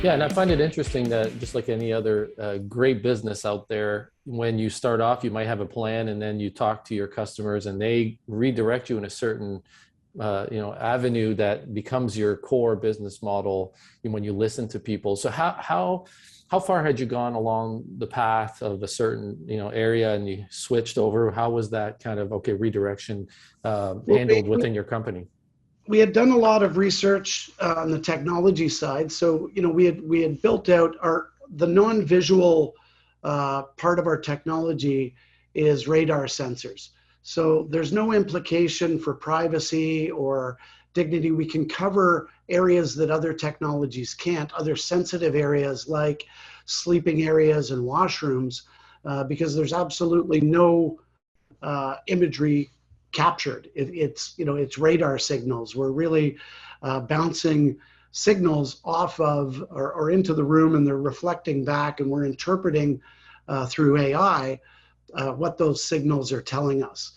Yeah, and I find it interesting that just like any other great business out there, when you start off, you might have a plan, and then you talk to your customers, and they redirect you in a certain, avenue that becomes your core business model. When you listen to people, so how far had you gone along the path of a certain area, and you switched over? How was that kind of redirection Well, handled within your company? we had done a lot of research on the technology side. So, we had built out the non-visual part of our technology is radar sensors. So there's no implication for privacy or dignity. We can cover areas that other technologies can't, other sensitive areas like sleeping areas and washrooms, because there's absolutely no imagery captured. It's radar signals. We're really bouncing signals off of or into the room, and they're reflecting back, and we're interpreting through AI what those signals are telling us.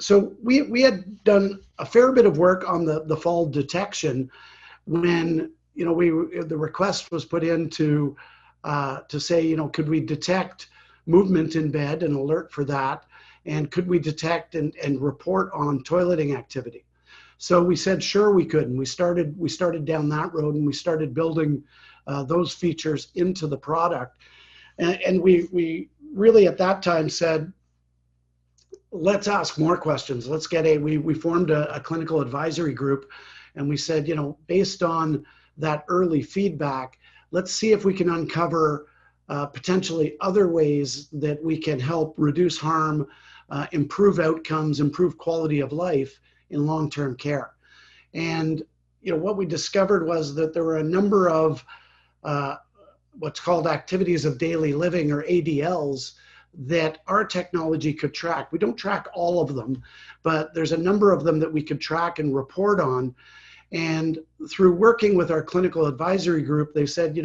So we had done a fair bit of work on the fall detection when the request was put in to say, could we detect movement in bed and alert for that, and could we detect and report on toileting activity? So we said sure we could, and we started down that road, and we started building those features into the product, and we really at that time said, let's ask more questions. We formed a clinical advisory group, and we said, based on that early feedback, let's see if we can uncover potentially other ways that we can help reduce harm, improve outcomes, improve quality of life in long-term care. And what we discovered was that there were a number of what's called activities of daily living, or ADLs, that our technology could track. We don't track all of them, but there's a number of them that we could track and report on. And through working with our clinical advisory group, they said,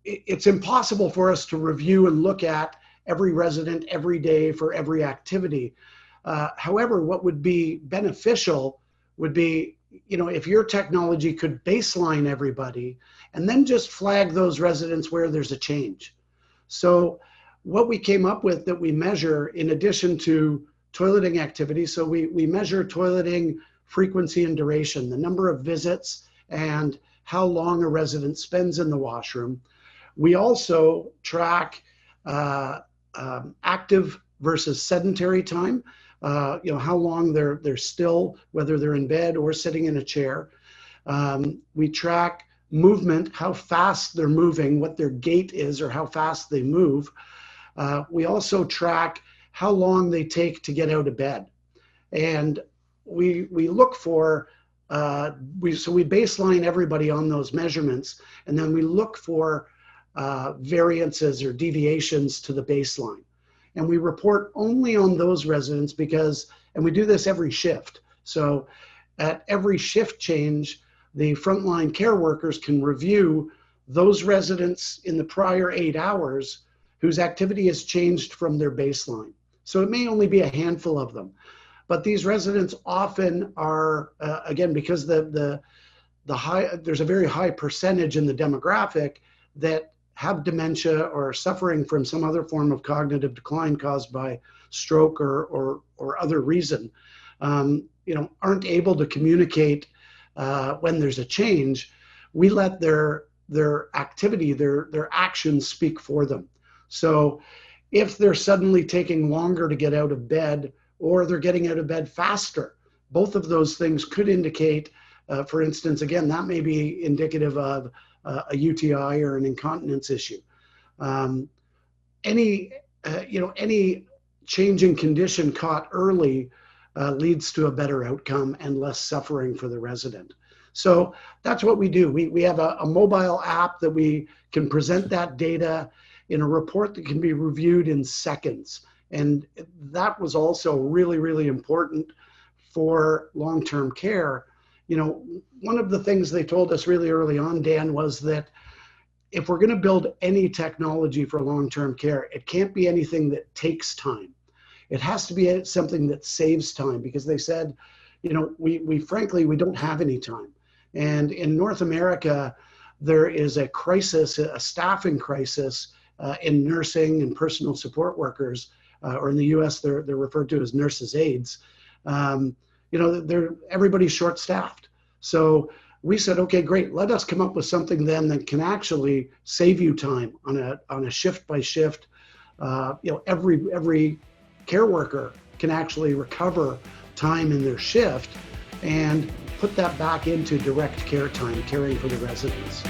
it's impossible for us to review and look at every resident every day for every activity. However, what would be beneficial would be, if your technology could baseline everybody and then just flag those residents where there's a change. So what we came up with that we measure, in addition to toileting activity, so we measure toileting frequency and duration, the number of visits and how long a resident spends in the washroom. We also track active versus sedentary time, how long they're still, whether they're in bed or sitting in a chair. We track movement, how fast they're moving, what their gait is, or how fast they move. We also track how long they take to get out of bed. And we look for, we baseline everybody on those measurements, and then we look for variances or deviations to the baseline. And we report only on those residents and we do this every shift. So at every shift change, the frontline care workers can review those residents in the prior 8 hours whose activity has changed from their baseline. So it may only be a handful of them, but these residents often are, again, because there's a very high percentage in the demographic that have dementia or are suffering from some other form of cognitive decline caused by stroke or other reason, aren't able to communicate when there's a change. We let their activity, their actions speak for them. So if they're suddenly taking longer to get out of bed, or they're getting out of bed faster, both of those things could indicate, for instance, again, that may be indicative of a UTI or an incontinence issue. Any change in condition caught early leads to a better outcome and less suffering for the resident. So that's what we do. We have a mobile app that we can present that data in a report that can be reviewed in seconds. And that was also really, really important for long-term care. One of the things they told us really early on, Dan, was that if we're going to build any technology for long-term care, it can't be anything that takes time. It has to be something that saves time, because they said, we frankly, we don't have any time. And in North America, there is a crisis, a staffing crisis in nursing and personal support workers, or in the US, they're referred to as nurses' aides. Everybody's short-staffed. So we said, okay, great. Let us come up with something then that can actually save you time on a shift by shift. Every care worker can actually recover time in their shift and put that back into direct care time, caring for the residents.